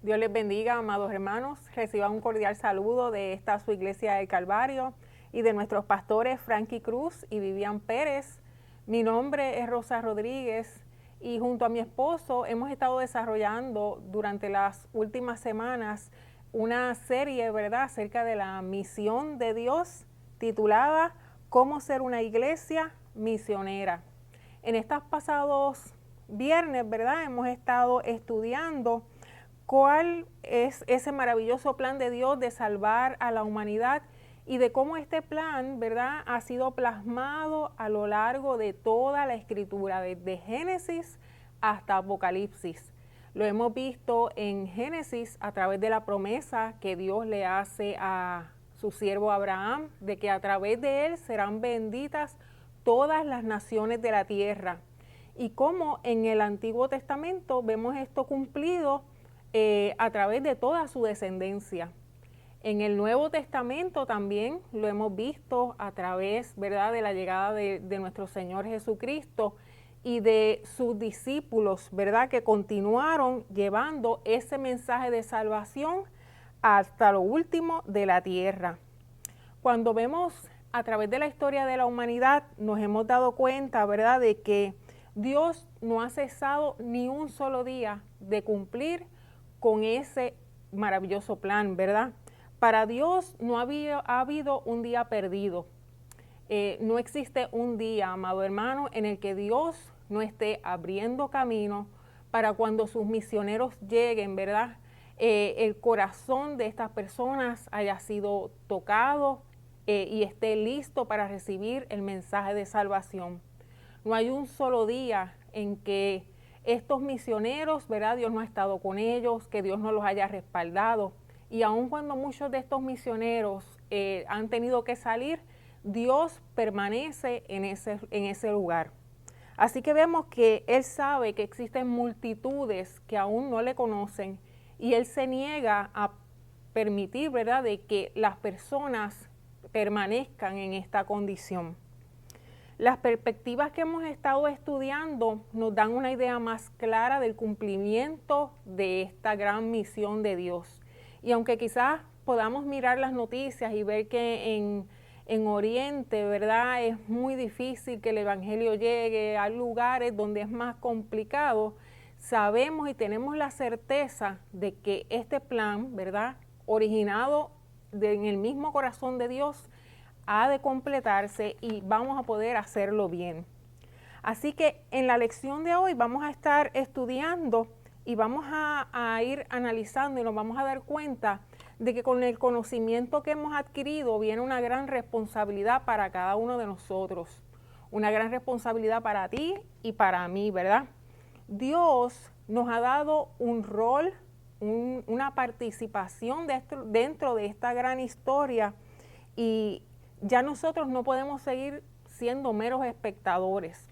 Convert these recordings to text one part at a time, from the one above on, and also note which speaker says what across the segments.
Speaker 1: Dios les bendiga, amados hermanos. Reciban un cordial saludo de esta su Iglesia del Calvario y de nuestros pastores Frankie Cruz y Vivian Pérez. Mi nombre es Rosa Rodríguez y junto a mi esposo hemos estado desarrollando durante las últimas semanas una serie, ¿verdad?, acerca de la misión de Dios titulada Cómo ser una iglesia misionera. En estos pasados viernes, ¿verdad?, hemos estado estudiando cuál es ese maravilloso plan de Dios de salvar a la humanidad y de cómo este plan, ¿verdad?, ha sido plasmado a lo largo de toda la escritura, desde Génesis hasta Apocalipsis. Lo hemos visto en Génesis a través de la promesa que Dios le hace a su siervo Abraham, de que a través de él serán benditas todas las naciones de la tierra. Y cómo en el Antiguo Testamento vemos esto cumplido a través de toda su descendencia. En el Nuevo Testamento también lo hemos visto a través, ¿verdad?, de la llegada de nuestro Señor Jesucristo y de sus discípulos, ¿verdad?, que continuaron llevando ese mensaje de salvación hasta lo último de la tierra. Cuando vemos a través de la historia de la humanidad, nos hemos dado cuenta, ¿verdad?, de que Dios no ha cesado ni un solo día de cumplir con ese maravilloso plan, ¿verdad? Para Dios no ha habido un día perdido. No existe un día, amado hermano, en el que Dios no esté abriendo camino para cuando sus misioneros lleguen, ¿verdad? El corazón de estas personas haya sido tocado y esté listo para recibir el mensaje de salvación. No hay un solo día en que estos misioneros, ¿verdad?, Dios no ha estado con ellos, que Dios no los haya respaldado. Y aun cuando muchos de estos misioneros han tenido que salir, Dios permanece en ese lugar. Así que vemos que Él sabe que existen multitudes que aún no le conocen y Él se niega a permitir, ¿verdad?, de que las personas permanezcan en esta condición. Las perspectivas que hemos estado estudiando nos dan una idea más clara del cumplimiento de esta gran misión de Dios. Y aunque quizás podamos mirar las noticias y ver que en Oriente, ¿verdad?, es muy difícil que el Evangelio llegue a lugares donde es más complicado, sabemos y tenemos la certeza de que este plan, ¿verdad?, originado en el mismo corazón de Dios, ha de completarse y vamos a poder hacerlo bien. Así que en la lección de hoy vamos a estar estudiando y vamos a ir analizando y nos vamos a dar cuenta de que con el conocimiento que hemos adquirido viene una gran responsabilidad para cada uno de nosotros. Una gran responsabilidad para ti y para mí, ¿verdad? Dios nos ha dado un rol, una participación dentro de esta gran historia y ya nosotros no podemos seguir siendo meros espectadores,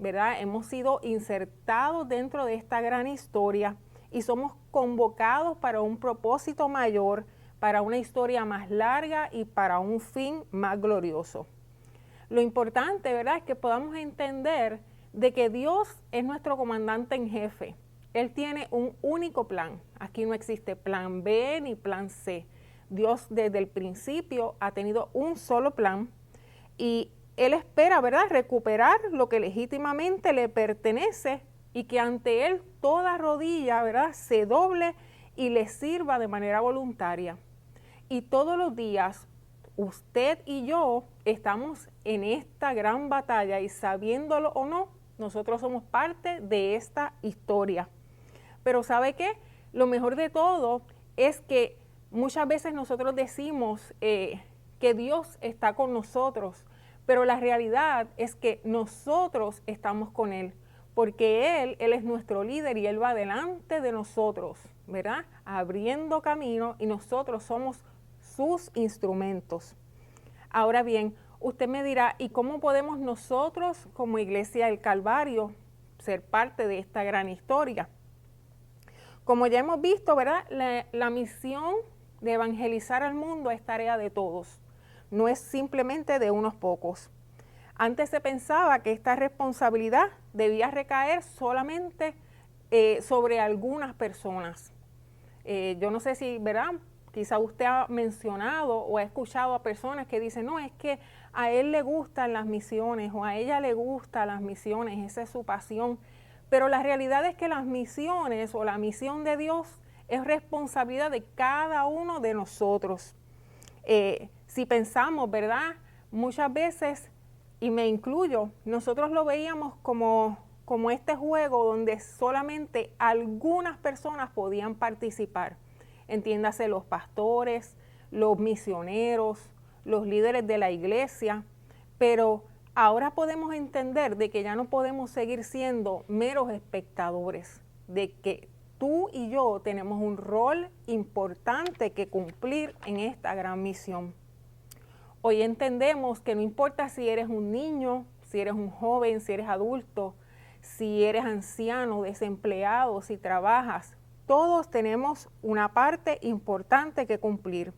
Speaker 1: ¿verdad? Hemos sido insertados dentro de esta gran historia y somos convocados para un propósito mayor, para una historia más larga y para un fin más glorioso. Lo importante, ¿verdad?, es que podamos entender de que Dios es nuestro comandante en jefe. Él tiene un único plan. Aquí no existe plan B ni plan C. Dios desde el principio ha tenido un solo plan y Él espera, ¿verdad?, recuperar lo que legítimamente le pertenece y que ante Él toda rodilla, ¿verdad?, se doble y le sirva de manera voluntaria. Y todos los días usted y yo estamos en esta gran batalla y sabiéndolo o no, nosotros somos parte de esta historia. Pero ¿sabe qué? Lo mejor de todo es que muchas veces nosotros decimos que Dios está con nosotros, pero la realidad es que nosotros estamos con Él, porque Él es nuestro líder y Él va delante de nosotros, ¿verdad?, abriendo camino y nosotros somos sus instrumentos. Ahora bien, usted me dirá, ¿y cómo podemos nosotros como Iglesia del Calvario ser parte de esta gran historia? Como ya hemos visto, ¿verdad?, la misión de evangelizar al mundo es tarea de todos, no es simplemente de unos pocos. Antes se pensaba que esta responsabilidad debía recaer solamente sobre algunas personas. Yo no sé si, ¿verdad? Quizá usted ha mencionado o ha escuchado a personas que dicen, no, es que a él le gustan las misiones o a ella le gustan las misiones, esa es su pasión. Pero la realidad es que las misiones o la misión de Dios es responsabilidad de cada uno de nosotros. Si pensamos, ¿verdad? Muchas veces, y me incluyo, nosotros lo veíamos como este juego donde solamente algunas personas podían participar. Entiéndase, los pastores, los misioneros, los líderes de la iglesia, pero ahora podemos entender de que ya no podemos seguir siendo meros espectadores, de que tú y yo tenemos un rol importante que cumplir en esta gran misión. Hoy entendemos que no importa si eres un niño, si eres un joven, si eres adulto, si eres anciano, desempleado, si trabajas, todos tenemos una parte importante que cumplir.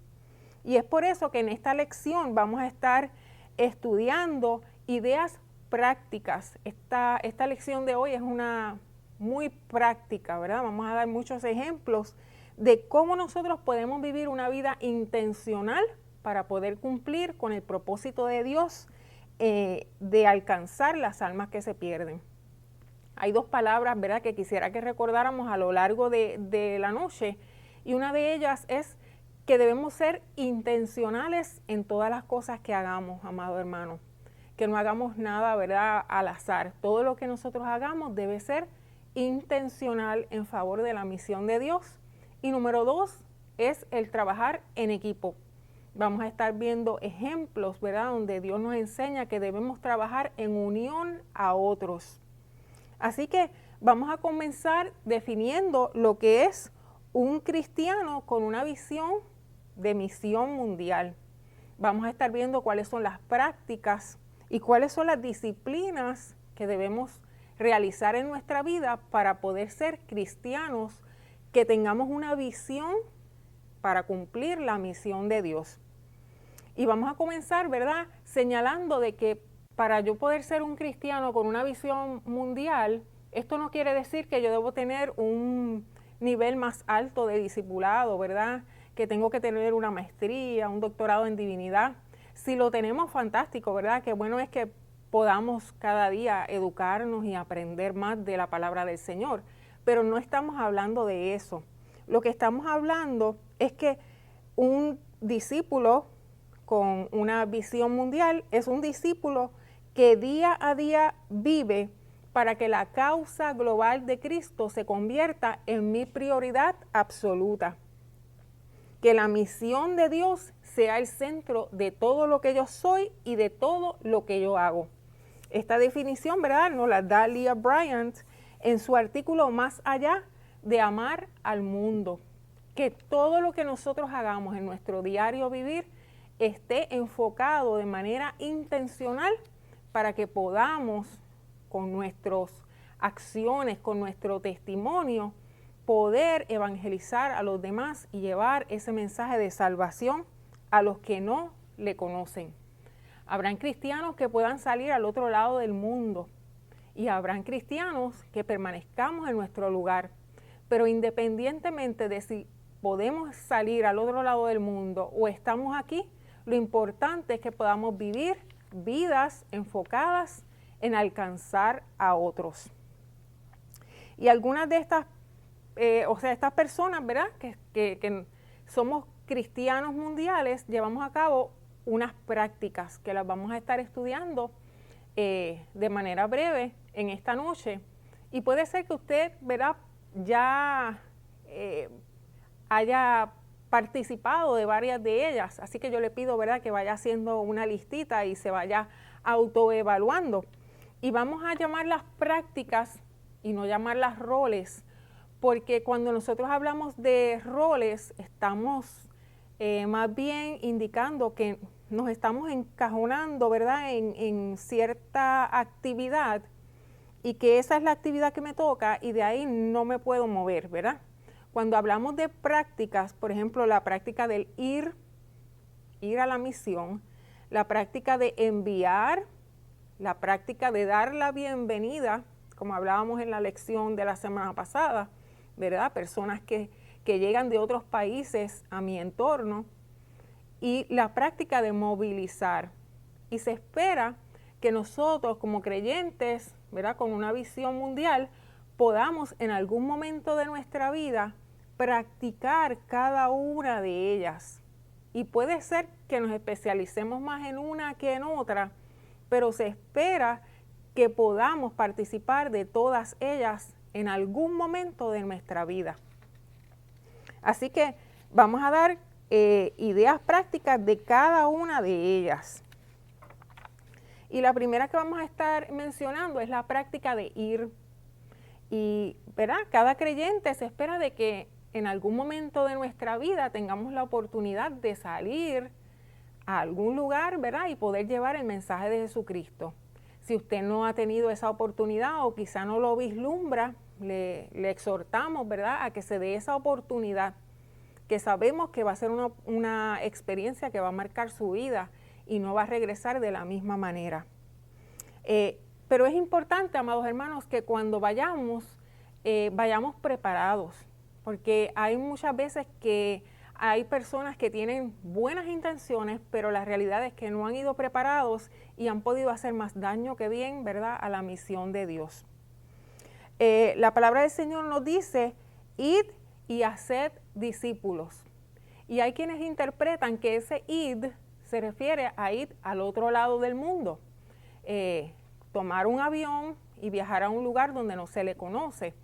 Speaker 1: Y es por eso que en esta lección vamos a estar estudiando ideas prácticas. Esta lección de hoy es una muy práctica, ¿verdad? Vamos a dar muchos ejemplos de cómo nosotros podemos vivir una vida intencional para poder cumplir con el propósito de Dios de alcanzar las almas que se pierden. Hay dos palabras, ¿verdad?, que quisiera que recordáramos a lo largo de la noche, y una de ellas es que debemos ser intencionales en todas las cosas que hagamos, amado hermano. Que no hagamos nada, ¿verdad?, al azar. Todo lo que nosotros hagamos debe ser intencional en favor de la misión de Dios. Y número dos es el trabajar en equipo. Vamos a estar viendo ejemplos, ¿verdad?, donde Dios nos enseña que debemos trabajar en unión a otros. Así que vamos a comenzar definiendo lo que es un cristiano con una visión de misión mundial. Vamos a estar viendo cuáles son las prácticas y cuáles son las disciplinas que debemos realizar en nuestra vida para poder ser cristianos que tengamos una visión para cumplir la misión de Dios. Y vamos a comenzar, ¿verdad?, señalando de que para yo poder ser un cristiano con una visión mundial, esto no quiere decir que yo debo tener un nivel más alto de discipulado, ¿verdad?, que tengo que tener una maestría, un doctorado en divinidad. Si lo tenemos, fantástico, ¿verdad? Qué bueno es que podamos cada día educarnos y aprender más de la palabra del Señor. Pero no estamos hablando de eso. Lo que estamos hablando es que un discípulo con una visión mundial es un discípulo que día a día vive para que la causa global de Cristo se convierta en mi prioridad absoluta. Que la misión de Dios sea el centro de todo lo que yo soy y de todo lo que yo hago. Esta definición, ¿verdad?, nos la da Leah Bryant en su artículo Más allá de amar al mundo. Que todo lo que nosotros hagamos en nuestro diario vivir esté enfocado de manera intencional para que podamos, con nuestras acciones, con nuestro testimonio, poder evangelizar a los demás y llevar ese mensaje de salvación a los que no le conocen. Habrán cristianos que puedan salir al otro lado del mundo y habrán cristianos que permanezcamos en nuestro lugar. Pero independientemente de si podemos salir al otro lado del mundo o estamos aquí, lo importante es que podamos vivir vidas enfocadas en alcanzar a otros. Y algunas de estas, estas personas, ¿verdad?, que somos cristianos mundiales, llevamos a cabo unas prácticas que las vamos a estar estudiando de manera breve en esta noche. Y puede ser que usted, ¿verdad?, ya haya participado de varias de ellas, así que yo le pido, ¿verdad?, que vaya haciendo una listita y se vaya autoevaluando. Y vamos a llamarlas prácticas y no llamarlas roles, porque cuando nosotros hablamos de roles, estamos más bien indicando que nos estamos encajonando, ¿verdad?, en cierta actividad y que esa es la actividad que me toca y de ahí no me puedo mover, ¿verdad? Cuando hablamos de prácticas, por ejemplo, la práctica del ir a la misión, la práctica de enviar, la práctica de dar la bienvenida, como hablábamos en la lección de la semana pasada, ¿verdad? Personas que que llegan de otros países a mi entorno, y la práctica de movilizar. Y se espera que nosotros como creyentes, ¿verdad?, con una visión mundial, podamos en algún momento de nuestra vida practicar cada una de ellas. Y puede ser que nos especialicemos más en una que en otra, pero se espera que podamos participar de todas ellas en algún momento de nuestra vida. Así que vamos a dar ideas prácticas de cada una de ellas. Y la primera que vamos a estar mencionando es la práctica de ir. Y, ¿verdad?, cada creyente se espera de que en algún momento de nuestra vida tengamos la oportunidad de salir a algún lugar, ¿verdad?, y poder llevar el mensaje de Jesucristo. Si usted no ha tenido esa oportunidad o quizá no lo vislumbra, le exhortamos, ¿verdad?, a que se dé esa oportunidad, que sabemos que va a ser una experiencia que va a marcar su vida y no va a regresar de la misma manera. Pero es importante, amados hermanos, que cuando vayamos preparados, porque hay muchas veces que hay personas que tienen buenas intenciones, pero la realidad es que no han ido preparados y han podido hacer más daño que bien, ¿verdad?, a la misión de Dios. La palabra del Señor nos dice, id y haced discípulos. Y hay quienes interpretan que ese id se refiere a ir al otro lado del mundo, tomar un avión y viajar a un lugar donde no se le conoce.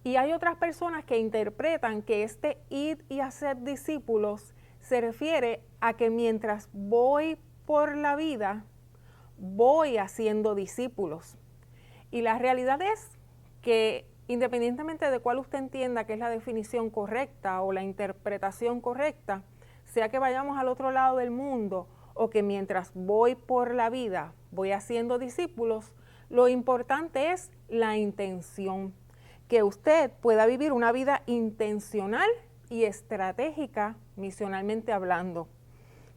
Speaker 1: Y hay otras personas que interpretan que este id y hacer discípulos se refiere a que mientras voy por la vida, voy haciendo discípulos. Y la realidad es que independientemente de cuál usted entienda que es la definición correcta o la interpretación correcta, sea que vayamos al otro lado del mundo o que mientras voy por la vida voy haciendo discípulos, lo importante es la intención, que usted pueda vivir una vida intencional y estratégica misionalmente hablando,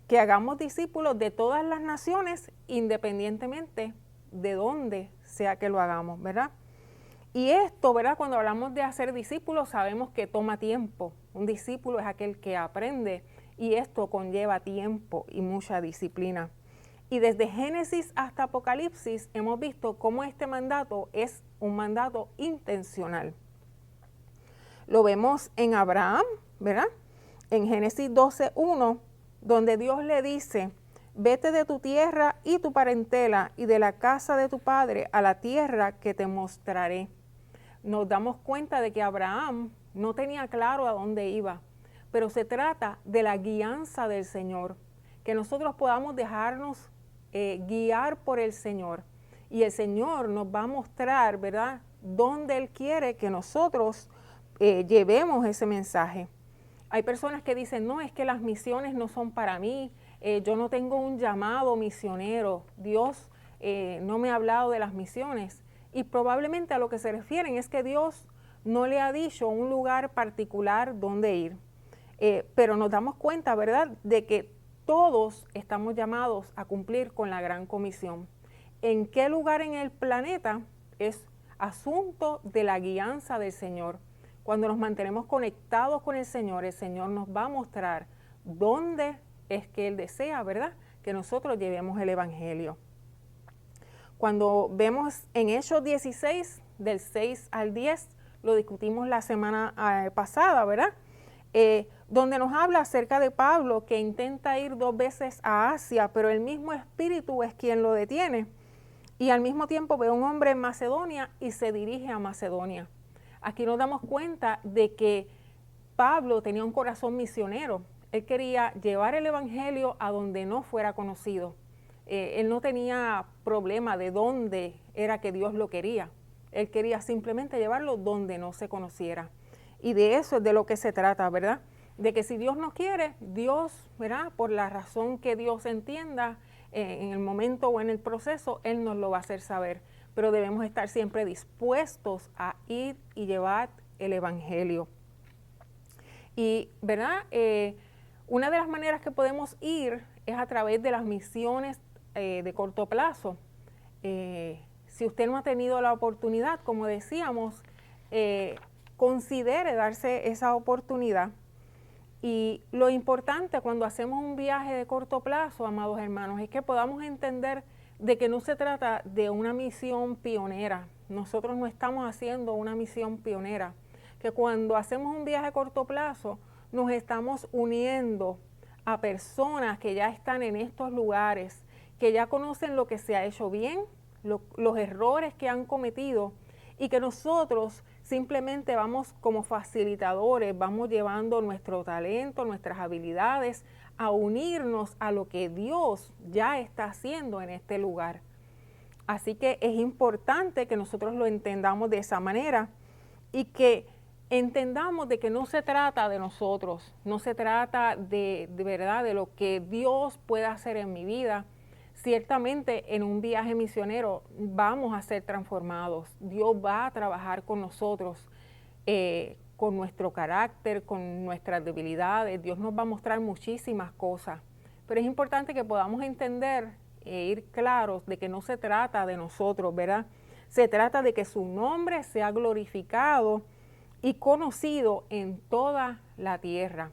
Speaker 1: que hagamos discípulos de todas las naciones independientemente de dónde sea que lo hagamos, ¿verdad? Y esto, ¿verdad?, cuando hablamos de hacer discípulos sabemos que toma tiempo. Un discípulo es aquel que aprende y esto conlleva tiempo y mucha disciplina. Y desde Génesis hasta Apocalipsis hemos visto cómo este mandato es un mandato intencional. Lo vemos en Abraham, ¿verdad? En Génesis 12:1, donde Dios le dice, vete de tu tierra y tu parentela y de la casa de tu padre a la tierra que te mostraré. Nos damos cuenta de que Abraham no tenía claro a dónde iba, pero se trata de la guianza del Señor, que nosotros podamos dejarnos guiar por el Señor y el Señor nos va a mostrar, ¿verdad?, dónde Él quiere que nosotros llevemos ese mensaje. Hay personas que dicen, no, es que las misiones no son para mí, yo no tengo un llamado misionero, Dios no me ha hablado de las misiones. Y probablemente a lo que se refieren es que Dios no le ha dicho un lugar particular donde ir. Pero nos damos cuenta, ¿verdad?, de que todos estamos llamados a cumplir con la gran comisión. ¿En qué lugar en el planeta? Es asunto de la guianza del Señor. Cuando nos mantenemos conectados con el Señor nos va a mostrar dónde es que Él desea, ¿verdad?, que nosotros llevemos el Evangelio. Cuando vemos en Hechos 16, del 6 al 10, lo discutimos la semana pasada, ¿verdad?, donde nos habla acerca de Pablo, que intenta ir 2 veces a Asia, pero el mismo Espíritu es quien lo detiene. Y al mismo tiempo ve a un hombre en Macedonia y se dirige a Macedonia. Aquí nos damos cuenta de que Pablo tenía un corazón misionero. Él quería llevar el Evangelio a donde no fuera conocido. Él no tenía problema de dónde era que Dios lo quería. Él quería simplemente llevarlo donde no se conociera. Y de eso es de lo que se trata, ¿verdad? De que si Dios nos quiere, Dios, ¿verdad?, por la razón que Dios entienda, en el momento o en el proceso, Él nos lo va a hacer saber. Pero debemos estar siempre dispuestos a ir y llevar el Evangelio. Y, ¿verdad?, una de las maneras que podemos ir es a través de las misiones de corto plazo. Si usted no ha tenido la oportunidad, como decíamos, considere darse esa oportunidad. Y lo importante cuando hacemos un viaje de corto plazo, amados hermanos, es que podamos entender de que no se trata de una misión pionera. Nosotros no estamos haciendo una misión pionera. Que cuando hacemos un viaje a corto plazo, nos estamos uniendo a personas que ya están en estos lugares, que ya conocen lo que se ha hecho bien, los errores que han cometido, y que nosotros simplemente vamos como facilitadores, vamos llevando nuestro talento, nuestras habilidades a unirnos a lo que Dios ya está haciendo en este lugar. Así que es importante que nosotros lo entendamos de esa manera y que entendamos de que no se trata de nosotros, no se trata de verdad de lo que Dios pueda hacer en mi vida. Ciertamente en un viaje misionero vamos a ser transformados. Dios va a trabajar con nosotros, con nuestro carácter, con nuestras debilidades. Dios nos va a mostrar muchísimas cosas. Pero es importante que podamos entender e ir claros de que no se trata de nosotros, ¿verdad? Se trata de que su nombre sea glorificado y conocido en toda la tierra.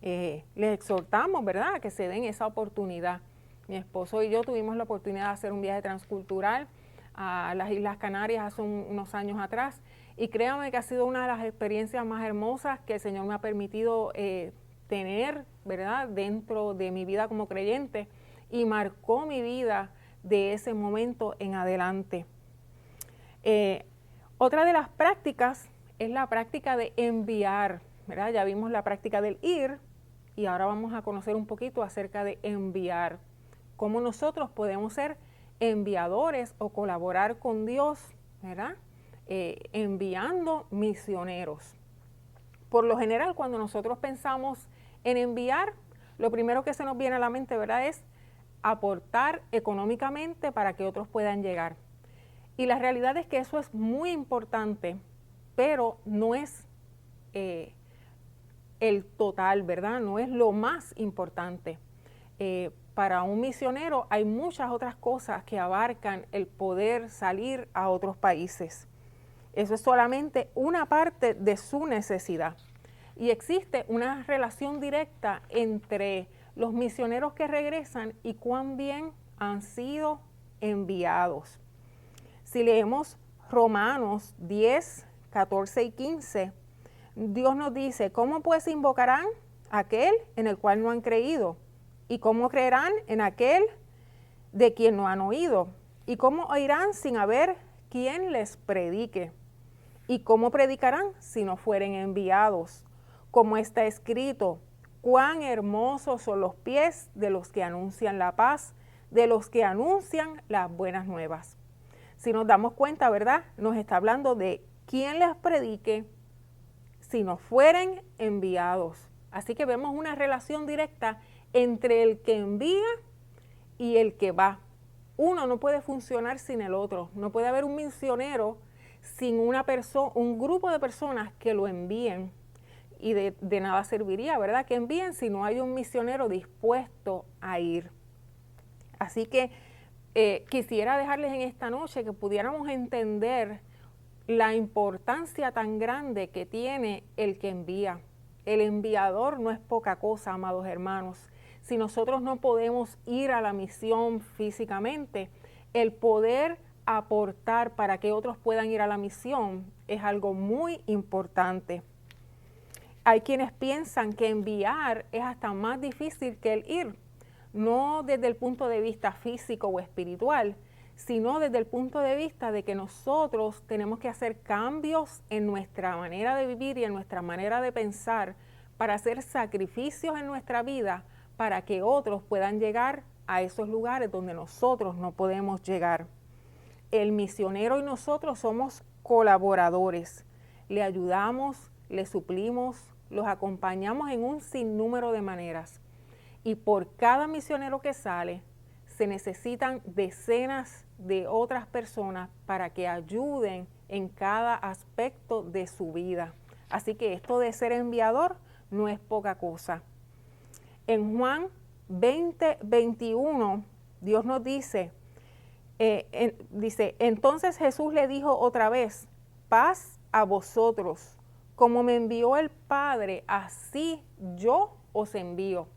Speaker 1: Les exhortamos, ¿verdad?, a que se den esa oportunidad. Mi esposo y yo tuvimos la oportunidad de hacer un viaje transcultural a las Islas Canarias hace unos años atrás, y créanme que ha sido una de las experiencias más hermosas que el Señor me ha permitido tener, ¿verdad?, dentro de mi vida como creyente, y marcó mi vida de ese momento en adelante. Otra de las prácticas es la práctica de enviar, ¿verdad? Ya vimos la práctica del ir y ahora vamos a conocer un poquito acerca de enviar. Cómo nosotros podemos ser enviadores o colaborar con Dios, ¿verdad? Enviando misioneros. Por lo general, cuando nosotros pensamos en enviar, lo primero que se nos viene a la mente, ¿verdad?, es aportar económicamente para que otros puedan llegar. Y la realidad es que eso es muy importante, pero no es el total, ¿verdad? No es lo más importante. Para un misionero hay muchas otras cosas que abarcan el poder salir a otros países. Eso es solamente una parte de su necesidad. Y existe una relación directa entre los misioneros que regresan y cuán bien han sido enviados. Si leemos Romanos 10, 14 y 15, Dios nos dice: ¿cómo pues invocarán a aquel en el cual no han creído? ¿Y cómo creerán en aquel de quien no han oído? ¿Y cómo oirán sin haber quien les predique? ¿Y cómo predicarán si no fueren enviados? Como está escrito: cuán hermosos son los pies de los que anuncian la paz, de los que anuncian las buenas nuevas. Si nos damos cuenta, ¿verdad?, nos está hablando de quién les predique si no fueren enviados. Así que vemos una relación directa entre el que envía y el que va. Uno no puede funcionar sin el otro. No puede haber un misionero sin una persona, un grupo de personas que lo envíen. Y de nada serviría, ¿verdad?, que envíen si no hay un misionero dispuesto a ir. Así que quisiera dejarles en esta noche que pudiéramos entender la importancia tan grande que tiene el que envía. El enviador no es poca cosa, amados hermanos. Si nosotros no podemos ir a la misión físicamente, el poder aportar para que otros puedan ir a la misión es algo muy importante. Hay quienes piensan que enviar es hasta más difícil que el ir, no desde el punto de vista físico o espiritual, sino desde el punto de vista de que nosotros tenemos que hacer cambios en nuestra manera de vivir y en nuestra manera de pensar para hacer sacrificios en nuestra vida para que otros puedan llegar a esos lugares donde nosotros no podemos llegar. El misionero y nosotros somos colaboradores. Le ayudamos, le suplimos, los acompañamos en un sinnúmero de maneras. Y por cada misionero que sale, se necesitan decenas de otras personas para que ayuden en cada aspecto de su vida. Así que esto de ser enviador no es poca cosa. En Juan 20, 21, Dios nos dice, entonces Jesús le dijo otra vez: paz a vosotros, como me envió el Padre, así yo os envío.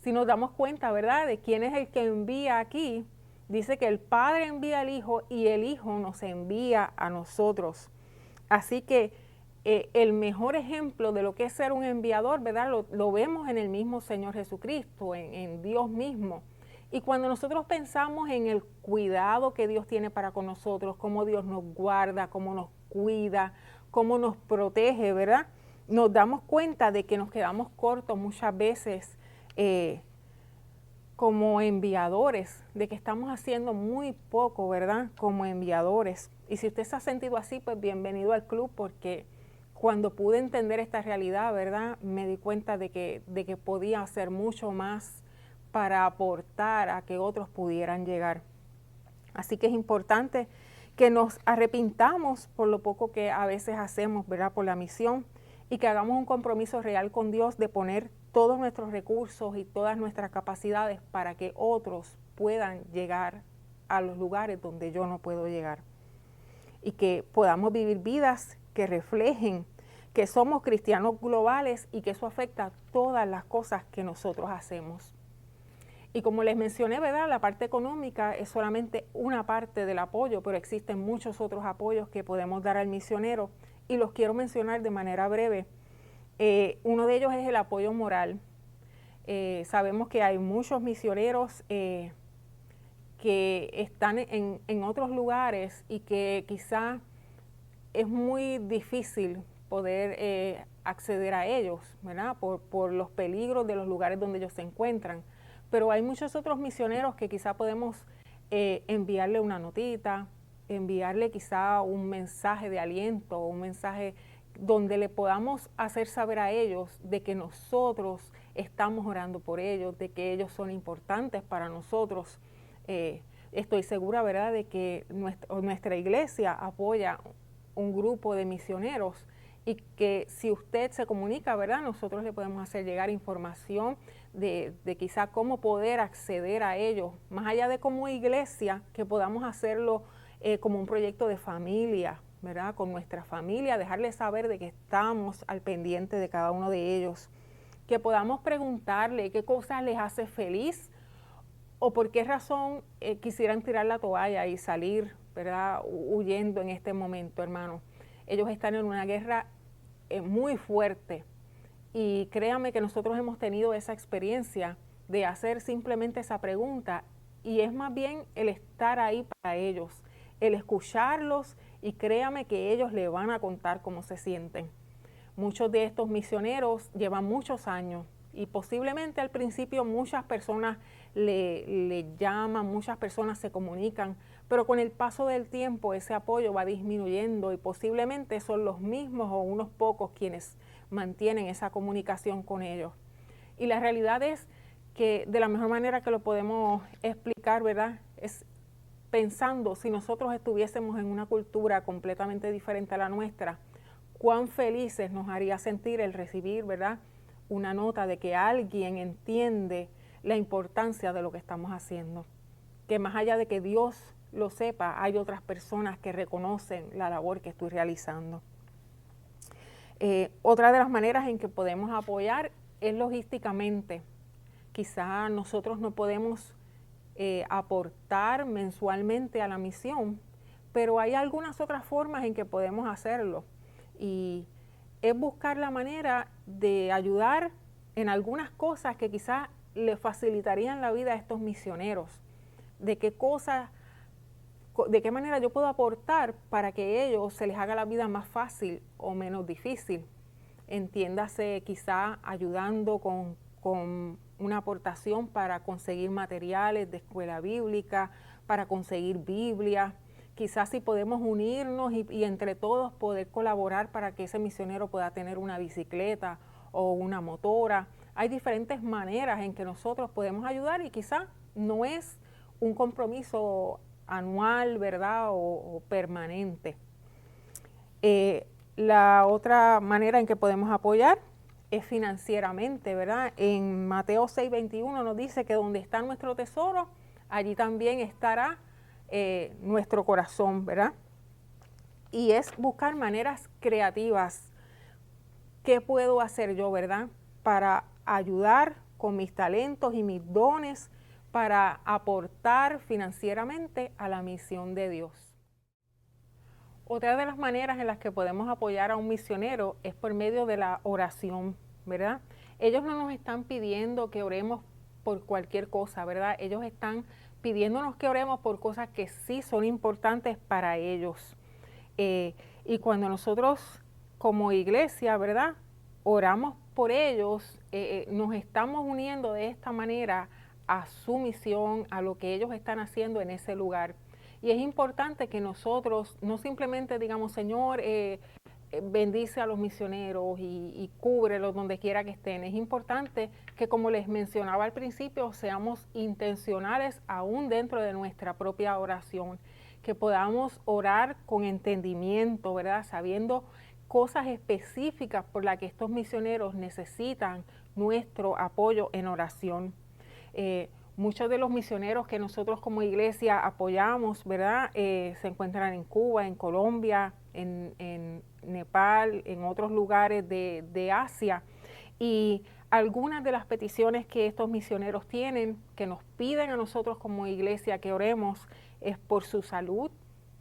Speaker 1: Si nos damos cuenta, ¿verdad?, de quién es el que envía aquí, dice que el Padre envía al Hijo y el Hijo nos envía a nosotros. Así que el mejor ejemplo de lo que es ser un enviador, ¿verdad?, lo vemos en el mismo Señor Jesucristo, en Dios mismo. Y cuando nosotros pensamos en el cuidado que Dios tiene para con nosotros, cómo Dios nos guarda, cómo nos cuida, cómo nos protege, ¿verdad?, nos damos cuenta de que nos quedamos cortos muchas veces como enviadores, de que estamos haciendo muy poco, ¿verdad?, como enviadores. Y si usted se ha sentido así, pues bienvenido al club, porque cuando pude entender esta realidad, ¿verdad?, me di cuenta de que podía hacer mucho más para aportar a que otros pudieran llegar. Así que es importante que nos arrepintamos por lo poco que a veces hacemos, ¿verdad?, por la misión, y que hagamos un compromiso real con Dios de poner todos nuestros recursos y todas nuestras capacidades para que otros puedan llegar a los lugares donde yo no puedo llegar. Y que podamos vivir vidas que reflejen que somos cristianos globales y que eso afecta a todas las cosas que nosotros hacemos. Y como les mencioné, ¿verdad?, la parte económica es solamente una parte del apoyo, pero existen muchos otros apoyos que podemos dar al misionero y los quiero mencionar de manera breve. Uno de ellos es el apoyo moral. Sabemos que hay muchos misioneros que están en otros lugares y que quizá es muy difícil poder acceder a ellos, ¿verdad?, por los peligros de los lugares donde ellos se encuentran. Pero hay muchos otros misioneros que quizá podemos enviarle una notita, enviarle quizá un mensaje de aliento, un mensaje donde le podamos hacer saber a ellos de que nosotros estamos orando por ellos, de que ellos son importantes para nosotros. Estoy segura, ¿verdad?, de que nuestra iglesia apoya un grupo de misioneros y que si usted se comunica, ¿verdad?, nosotros le podemos hacer llegar información de quizá cómo poder acceder a ellos, más allá de como iglesia, que podamos hacerlo como un proyecto de familia, ¿verdad?, con nuestra familia, dejarles saber de que estamos al pendiente de cada uno de ellos, que podamos preguntarle qué cosas les hace feliz o por qué razón quisieran tirar la toalla y salir, ¿verdad?, huyendo en este momento, hermano. Ellos están en una guerra muy fuerte y créame que nosotros hemos tenido esa experiencia de hacer simplemente esa pregunta y es más bien el estar ahí para ellos, el escucharlos y créame que ellos le van a contar cómo se sienten. Muchos de estos misioneros llevan muchos años y posiblemente al principio muchas personas le llaman, muchas personas se comunican, pero con el paso del tiempo ese apoyo va disminuyendo y posiblemente son los mismos o unos pocos quienes mantienen esa comunicación con ellos. Y la realidad es que de la mejor manera que lo podemos explicar, ¿verdad?, es pensando si nosotros estuviésemos en una cultura completamente diferente a la nuestra, cuán felices nos haría sentir el recibir, ¿verdad?, una nota de que alguien entiende la importancia de lo que estamos haciendo. Que más allá de que Dios lo sepa, hay otras personas que reconocen la labor que estoy realizando. Otra de las maneras en que podemos apoyar es logísticamente. Quizá nosotros no podemos aportar mensualmente a la misión, pero hay algunas otras formas en que podemos hacerlo. Y es buscar la manera de ayudar en algunas cosas que quizás le facilitarían la vida a estos misioneros. De qué manera yo puedo aportar para que ellos se les haga la vida más fácil o menos difícil. Entiéndase quizá ayudando con una aportación para conseguir materiales de escuela bíblica, para conseguir Biblia. Quizás si podemos unirnos y entre todos poder colaborar para que ese misionero pueda tener una bicicleta o una motora. Hay diferentes maneras en que nosotros podemos ayudar y quizás no es un compromiso anual, ¿verdad?, o permanente. La otra manera en que podemos apoyar es financieramente, ¿verdad? En Mateo 6:21 nos dice que donde está nuestro tesoro, allí también estará nuestro corazón, ¿verdad? y es buscar maneras creativas. ¿Qué puedo hacer yo, verdad? Para ayudar con mis talentos y mis dones para aportar financieramente a la misión de Dios. Otra de las maneras en las que podemos apoyar a un misionero es por medio de la oración, ¿verdad? Ellos no nos están pidiendo que oremos por cualquier cosa, ¿verdad? Ellos están pidiéndonos que oremos por cosas que sí son importantes para ellos. Y cuando nosotros como iglesia, ¿verdad?, oramos por ellos, nos estamos uniendo de esta manera a su misión, a lo que ellos están haciendo en ese lugar. Y es importante que nosotros no simplemente digamos, Señor, bendice a los misioneros y cúbrelos donde quiera que estén. Es importante que, como les mencionaba al principio, seamos intencionales aún dentro de nuestra propia oración, que podamos orar con entendimiento, ¿verdad? Sabiendo cosas específicas por las que estos misioneros necesitan nuestro apoyo en oración. Muchos de los misioneros que nosotros como iglesia apoyamos, ¿verdad? Se encuentran en Cuba, en Colombia, en Nepal, en otros lugares de Asia. Y algunas de las peticiones que estos misioneros tienen, que nos piden a nosotros como iglesia que oremos, es por su salud,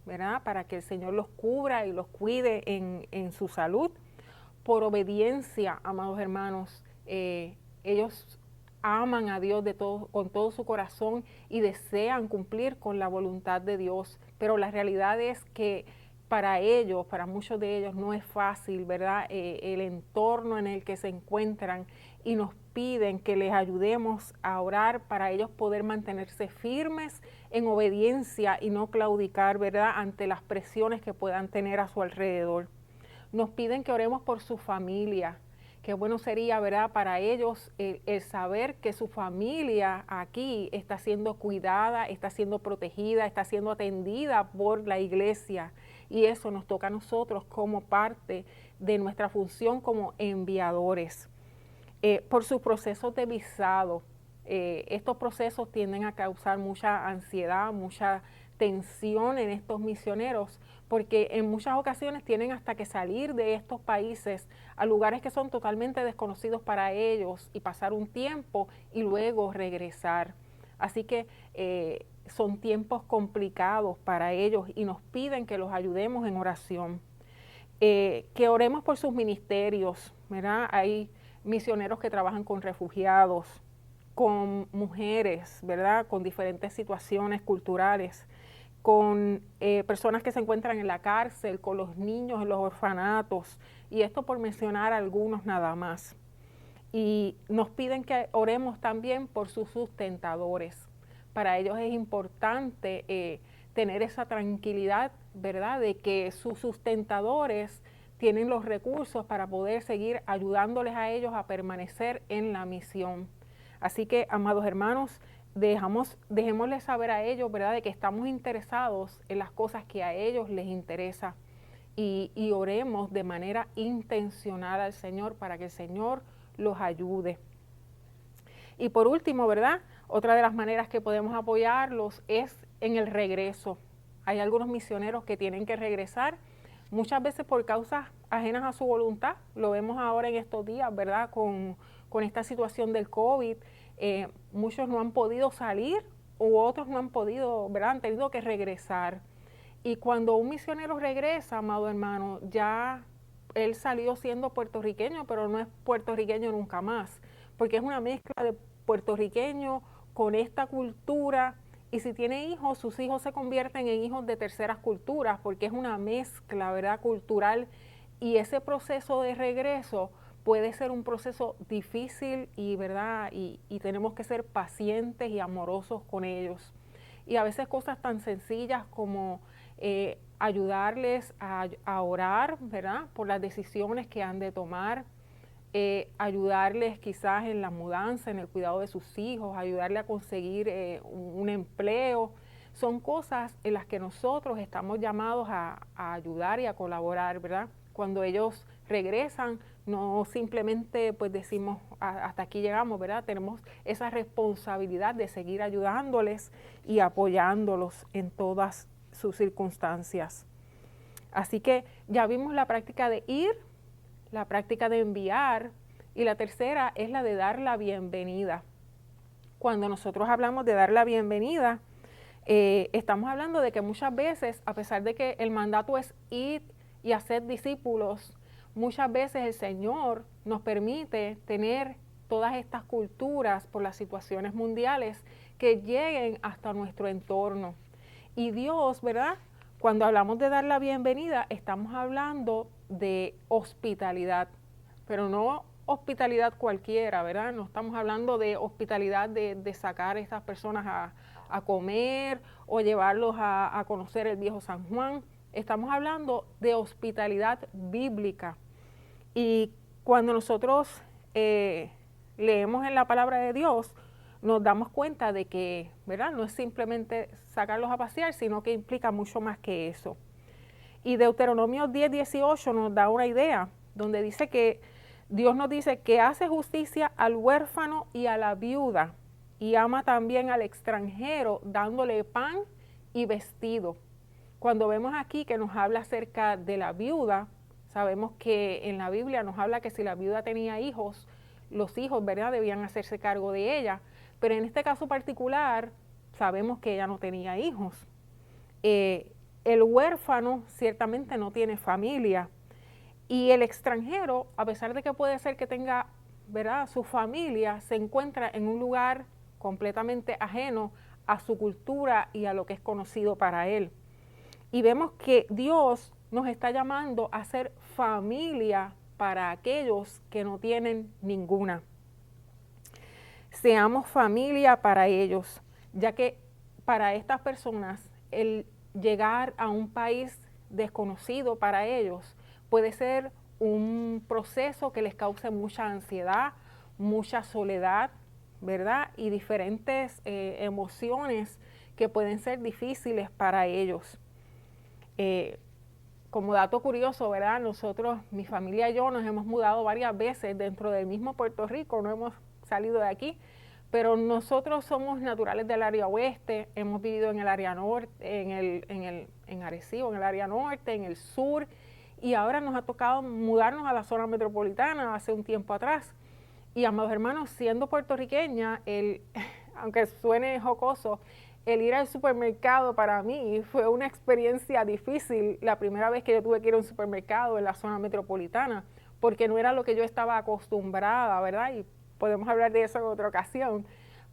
Speaker 1: ¿verdad? Para que el Señor los cubra y los cuide en su salud. Por obediencia, amados hermanos, ellos aman a Dios con todo su corazón y desean cumplir con la voluntad de Dios, pero la realidad es que para ellos, para muchos de ellos no es fácil, ¿verdad? El entorno en el que se encuentran, y nos piden que les ayudemos a orar para ellos poder mantenerse firmes en obediencia y no claudicar, ¿verdad?, ante las presiones que puedan tener a su alrededor. Nos piden que oremos por su familia. Qué bueno sería, ¿verdad?, para ellos el saber que su familia aquí está siendo cuidada, está siendo protegida, está siendo atendida por la iglesia. Y eso nos toca a nosotros como parte de nuestra función como enviadores. Por sus procesos de visado, estos procesos tienden a causar mucha ansiedad, mucha tensión en estos misioneros, porque en muchas ocasiones tienen hasta que salir de estos países a lugares que son totalmente desconocidos para ellos y pasar un tiempo y luego regresar. Así que son tiempos complicados para ellos y nos piden que los ayudemos en oración. Que oremos por sus ministerios, ¿verdad? Hay misioneros que trabajan con refugiados, con mujeres, ¿verdad?, con diferentes situaciones culturales, con personas que se encuentran en la cárcel, con los niños en los orfanatos, y esto por mencionar algunos nada más. Y nos piden que oremos también por sus sustentadores. Para ellos es importante tener esa tranquilidad, ¿verdad?, de que sus sustentadores tienen los recursos para poder seguir ayudándoles a ellos a permanecer en la misión. Así que, amados hermanos, dejémosles saber a ellos, ¿verdad?, de que estamos interesados en las cosas que a ellos les interesa, y oremos de manera intencional al Señor para que el Señor los ayude. Y por último, ¿verdad?, otra de las maneras que podemos apoyarlos es en el regreso. Hay algunos misioneros que tienen que regresar, muchas veces por causas ajenas a su voluntad. Lo vemos ahora en estos días, ¿verdad?, con esta situación del COVID. Muchos no han podido salir, u otros no han podido, ¿verdad?, han tenido que regresar. Y cuando un misionero regresa, amado hermano, ya él salió siendo puertorriqueño, pero no es puertorriqueño nunca más, porque es una mezcla de puertorriqueño con esta cultura, y si tiene hijos, sus hijos se convierten en hijos de terceras culturas, porque es una mezcla, ¿verdad?, cultural, y ese proceso de regreso puede ser un proceso difícil y, ¿verdad?, y tenemos que ser pacientes y amorosos con ellos. Y a veces cosas tan sencillas como ayudarles a orar, ¿verdad?, por las decisiones que han de tomar, ayudarles quizás en la mudanza, en el cuidado de sus hijos, ayudarle a conseguir un empleo. Son cosas en las que nosotros estamos llamados a ayudar y a colaborar, ¿verdad? Cuando ellos regresan, no simplemente pues decimos hasta aquí llegamos, ¿verdad? Tenemos esa responsabilidad de seguir ayudándoles y apoyándolos en todas sus circunstancias. Así que ya vimos la práctica de ir, la práctica de enviar, y la tercera es la de dar la bienvenida. Cuando nosotros hablamos de dar la bienvenida, estamos hablando de que muchas veces, a pesar de que el mandato es ir y hacer discípulos, muchas veces el Señor nos permite tener todas estas culturas por las situaciones mundiales que lleguen hasta nuestro entorno. Y Dios, ¿verdad? Cuando hablamos de dar la bienvenida, estamos hablando de hospitalidad, pero no hospitalidad cualquiera, ¿verdad? No estamos hablando de hospitalidad de sacar a estas personas a comer o llevarlos a conocer el viejo San Juan. Estamos hablando de hospitalidad bíblica. Y cuando nosotros leemos en la palabra de Dios, nos damos cuenta de que, ¿verdad? No es simplemente sacarlos a pasear, sino que implica mucho más que eso. Y Deuteronomio 10:18 nos da una idea, donde dice que Dios nos dice que hace justicia al huérfano y a la viuda, y ama también al extranjero, dándole pan y vestido. Cuando vemos aquí que nos habla acerca de la viuda, sabemos que en la Biblia nos habla que si la viuda tenía hijos, los hijos, ¿verdad?, debían hacerse cargo de ella. Pero en este caso particular, sabemos que ella no tenía hijos. El huérfano ciertamente no tiene familia. Y el extranjero, a pesar de que puede ser que tenga, ¿verdad?, su familia, se encuentra en un lugar completamente ajeno a su cultura y a lo que es conocido para él. Y vemos que Dios nos está llamando a ser familia para aquellos que no tienen ninguna. Seamos familia para ellos, ya que para estas personas el llegar a un país desconocido para ellos puede ser un proceso que les cause mucha ansiedad, mucha soledad, ¿verdad? Y diferentes emociones que pueden ser difíciles para ellos. Como dato curioso, ¿verdad? Nosotros, mi familia y yo, nos hemos mudado varias veces dentro del mismo Puerto Rico, no hemos salido de aquí, pero nosotros somos naturales del área oeste, hemos vivido en el área norte, en Arecibo, en el área norte, en el sur, y ahora nos ha tocado mudarnos a la zona metropolitana hace un tiempo atrás. Y, amados hermanos, siendo puertorriqueña, aunque suene jocoso, el ir al supermercado para mí fue una experiencia difícil la primera vez que yo tuve que ir a un supermercado en la zona metropolitana, porque no era lo que yo estaba acostumbrada, ¿verdad? Y podemos hablar de eso en otra ocasión.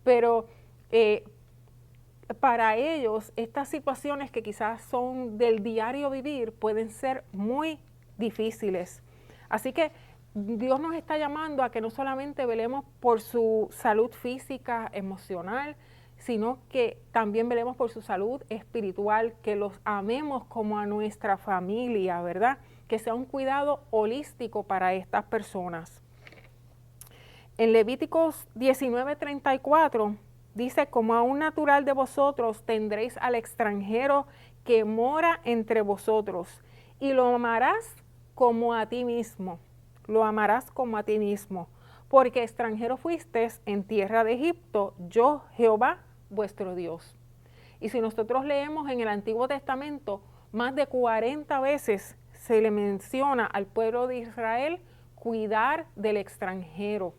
Speaker 1: Pero para ellos, estas situaciones que quizás son del diario vivir pueden ser muy difíciles. Así que Dios nos está llamando a que no solamente velemos por su salud física, emocional, sino que también velemos por su salud espiritual, que los amemos como a nuestra familia, ¿verdad? Que sea un cuidado holístico para estas personas. En Levíticos 19:34 dice, como a un natural de vosotros tendréis al extranjero que mora entre vosotros, y lo amarás como a ti mismo. Lo amarás como a ti mismo, porque extranjero fuisteis en tierra de Egipto, yo Jehová vuestro Dios. Y si nosotros leemos en el Antiguo Testamento, más de 40 veces se le menciona al pueblo de Israel cuidar del extranjero.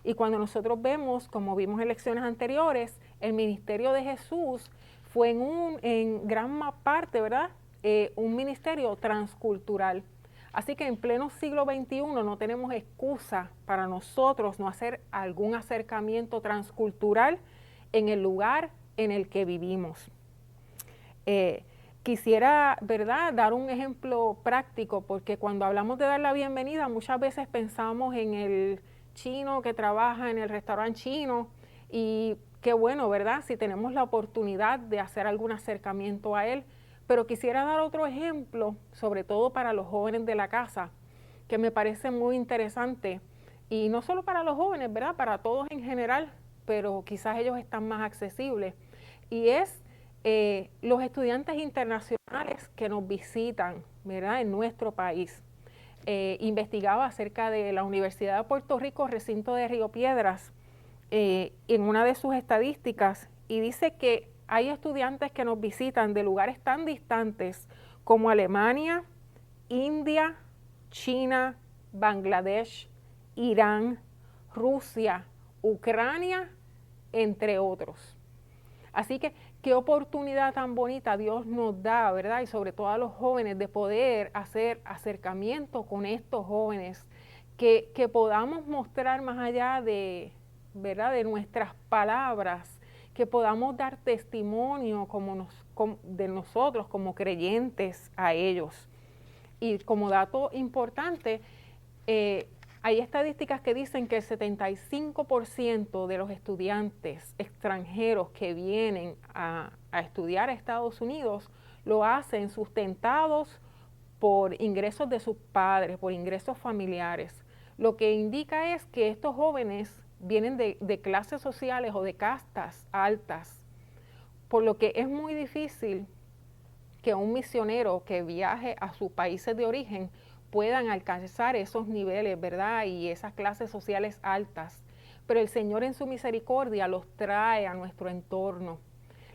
Speaker 1: Y cuando nosotros vemos, como vimos en lecciones anteriores, el ministerio de Jesús fue en gran parte, ¿verdad?, un ministerio transcultural. Así que en pleno siglo XXI no tenemos excusa para nosotros no hacer algún acercamiento transcultural en el lugar en el que vivimos. Quisiera, ¿verdad?, dar un ejemplo práctico, porque cuando hablamos de dar la bienvenida, muchas veces pensamos en el chino que trabaja en el restaurante chino, y qué bueno, ¿verdad?, si tenemos la oportunidad de hacer algún acercamiento a él. Pero quisiera dar otro ejemplo, sobre todo para los jóvenes de la casa, que me parece muy interesante, y no solo para los jóvenes, ¿verdad?, para todos en general, pero quizás ellos están más accesibles, y es los estudiantes internacionales que nos visitan, ¿verdad?, en nuestro país. Investigaba acerca de la Universidad de Puerto Rico, recinto de Río Piedras, en una de sus estadísticas, y dice que hay estudiantes que nos visitan de lugares tan distantes como Alemania, India, China, Bangladesh, Irán, Rusia, Ucrania, entre otros. Así que qué oportunidad tan bonita Dios nos da, ¿verdad? Y sobre todo a los jóvenes de poder hacer acercamiento con estos jóvenes, que podamos mostrar más allá de, ¿verdad?, de nuestras palabras, que podamos dar testimonio de nosotros como creyentes a ellos. Y como dato importante, hay estadísticas que dicen que el 75% de los estudiantes extranjeros que vienen a estudiar a Estados Unidos lo hacen sustentados por ingresos de sus padres, por ingresos familiares. Lo que indica es que estos jóvenes vienen de clases sociales o de castas altas, por lo que es muy difícil que un misionero que viaje a sus países de origen puedan alcanzar esos niveles, ¿verdad? Y esas clases sociales altas. Pero el Señor en su misericordia los trae a nuestro entorno,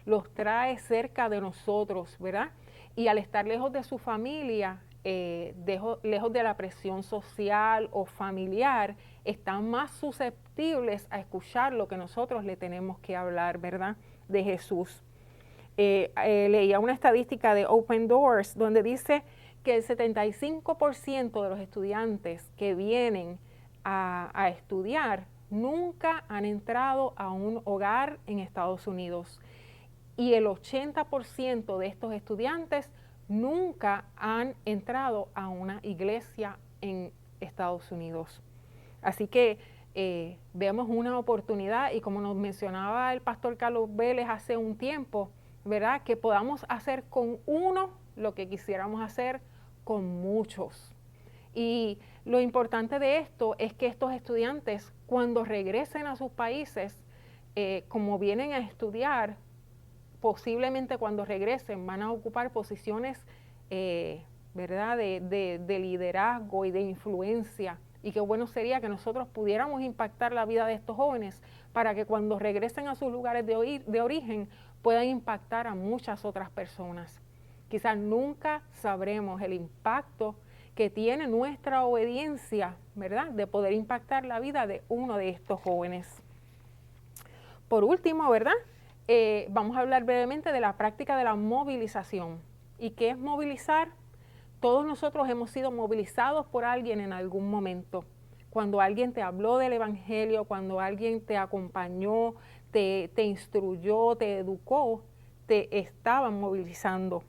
Speaker 1: los trae cerca de nosotros, ¿verdad? Y al estar lejos de su familia, lejos de la presión social o familiar, están más susceptibles a escuchar lo que nosotros le tenemos que hablar, ¿verdad?, de Jesús. Leía una estadística de Open Doors donde dice que el 75% de los estudiantes que vienen a estudiar nunca han entrado a un hogar en Estados Unidos, y el 80% de estos estudiantes nunca han entrado a una iglesia en Estados Unidos. Así que vemos una oportunidad, y como nos mencionaba el pastor Carlos Vélez hace un tiempo, ¿verdad?, que podamos hacer con uno lo que quisiéramos hacer con muchos. Y lo importante de esto es que estos estudiantes, cuando regresen a sus países, como vienen a estudiar, posiblemente cuando regresen van a ocupar posiciones, ¿verdad?, de liderazgo y de influencia. Y qué bueno sería que nosotros pudiéramos impactar la vida de estos jóvenes para que cuando regresen a sus lugares de origen puedan impactar a muchas otras personas. Quizás nunca sabremos el impacto que tiene nuestra obediencia, ¿verdad?, de poder impactar la vida de uno de estos jóvenes. Por último, ¿verdad?, vamos a hablar brevemente de la práctica de la movilización. ¿Y qué es movilizar? Todos nosotros hemos sido movilizados por alguien en algún momento. Cuando alguien te habló del Evangelio, cuando alguien te acompañó, te instruyó, te educó, te estaban movilizando.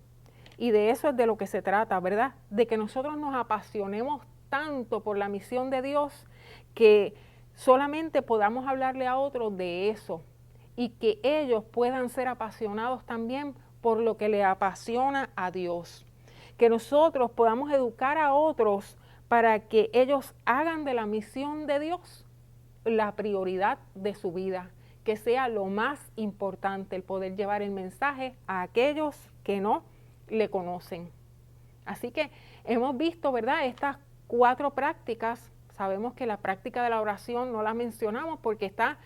Speaker 1: Y de eso es de lo que se trata, ¿verdad? De que nosotros nos apasionemos tanto por la misión de Dios que solamente podamos hablarle a otros de eso, y que ellos puedan ser apasionados también por lo que le apasiona a Dios. Que nosotros podamos educar a otros para que ellos hagan de la misión de Dios la prioridad de su vida, que sea lo más importante, el poder llevar el mensaje a aquellos que no le conocen. Así que hemos visto, ¿verdad?, estas 4 prácticas. Sabemos que la práctica de la oración no la mencionamos porque está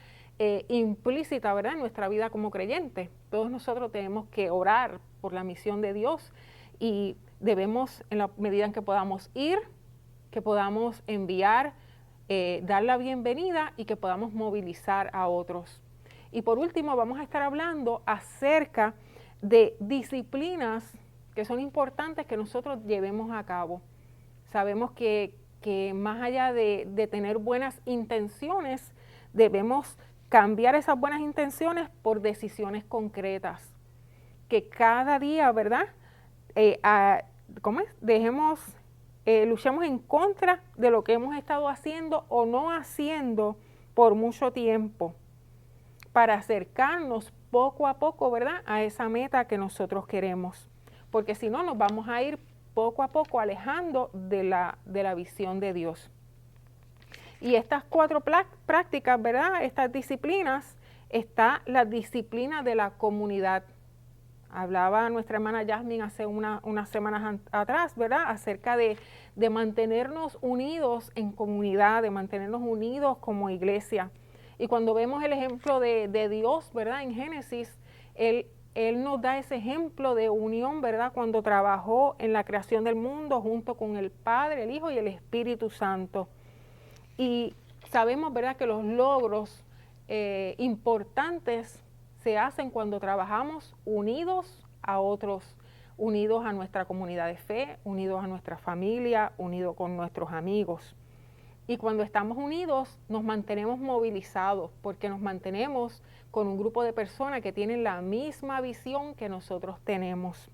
Speaker 1: implícita, ¿verdad?, en nuestra vida como creyentes. Todos nosotros tenemos que orar por la misión de Dios, y debemos, en la medida en que podamos ir, que podamos enviar, dar la bienvenida, y que podamos movilizar a otros. Y por último, vamos a estar hablando acerca de disciplinas que son importantes que nosotros llevemos a cabo. Sabemos que más allá de tener buenas intenciones, debemos cambiar esas buenas intenciones por decisiones concretas. Que cada día, ¿verdad?, luchemos en contra de lo que hemos estado haciendo o no haciendo por mucho tiempo, para acercarnos poco a poco, ¿verdad?, a esa meta que nosotros queremos. Porque si no, nos vamos a ir poco a poco alejando de la visión de Dios. Y estas 4 prácticas, ¿verdad?, estas disciplinas, está la disciplina de la comunidad. Hablaba nuestra hermana Jasmine hace unas semanas atrás, ¿verdad?, acerca de mantenernos unidos en comunidad, de mantenernos unidos como iglesia. Y cuando vemos el ejemplo de Dios, ¿verdad?, en Génesis, Él Él nos da ese ejemplo de unión, ¿verdad? Cuando trabajó en la creación del mundo junto con el Padre, el Hijo y el Espíritu Santo. Y sabemos, ¿verdad?, que los logros importantes se hacen cuando trabajamos unidos a otros, unidos a nuestra comunidad de fe, unidos a nuestra familia, unidos con nuestros amigos. Y cuando estamos unidos nos mantenemos movilizados porque nos mantenemos con un grupo de personas que tienen la misma visión que nosotros tenemos.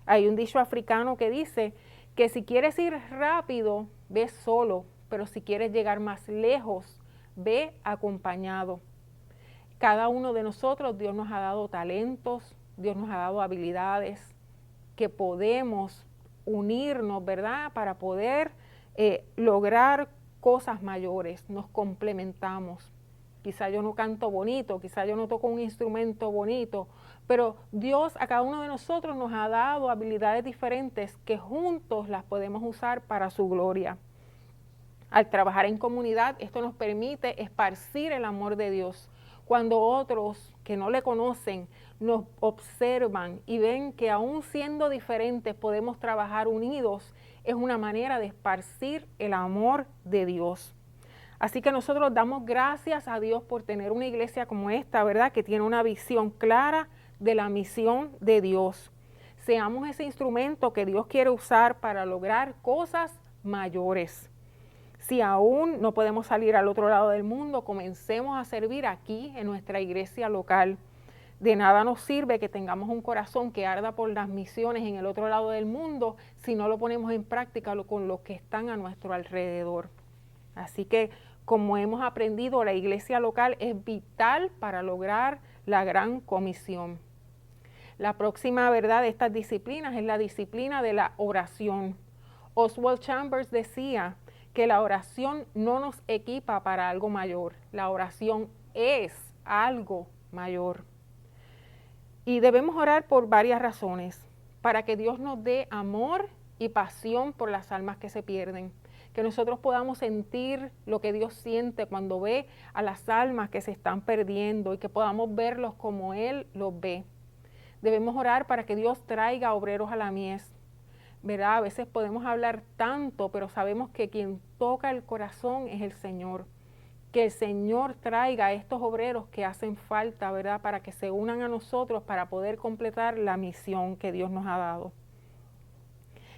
Speaker 1: Hay un dicho africano que dice que si quieres ir rápido, ve solo, pero si quieres llegar más lejos, ve acompañado. Cada uno de nosotros, Dios nos ha dado talentos, Dios nos ha dado habilidades que podemos unirnos, ¿verdad?, para poder lograr cosas mayores. Nos complementamos. Quizá yo no canto bonito, quizá yo no toco un instrumento bonito, pero Dios a cada uno de nosotros nos ha dado habilidades diferentes que juntos las podemos usar para su gloria. Al trabajar en comunidad, esto nos permite esparcir el amor de Dios. Cuando otros que no le conocen nos observan y ven que aún siendo diferentes podemos trabajar unidos, es una manera de esparcir el amor de Dios. Así que nosotros damos gracias a Dios por tener una iglesia como esta, ¿verdad?, que tiene una visión clara de la misión de Dios. Seamos ese instrumento que Dios quiere usar para lograr cosas mayores. Si aún no podemos salir al otro lado del mundo, comencemos a servir aquí en nuestra iglesia local. De nada nos sirve que tengamos un corazón que arda por las misiones en el otro lado del mundo si no lo ponemos en práctica con los que están a nuestro alrededor. Así que, como hemos aprendido, la iglesia local es vital para lograr la gran comisión. La próxima, ¿verdad?, de estas disciplinas es la disciplina de la oración. Oswald Chambers decía que la oración no nos equipa para algo mayor. La oración es algo mayor. Y debemos orar por varias razones. Para que Dios nos dé amor y pasión por las almas que se pierden. Que nosotros podamos sentir lo que Dios siente cuando ve a las almas que se están perdiendo y que podamos verlos como Él los ve. Debemos orar para que Dios traiga obreros a la mies, ¿verdad? A veces podemos hablar tanto, pero sabemos que quien toca el corazón es el Señor. Que el Señor traiga a estos obreros que hacen falta, ¿verdad?, para que se unan a nosotros para poder completar la misión que Dios nos ha dado.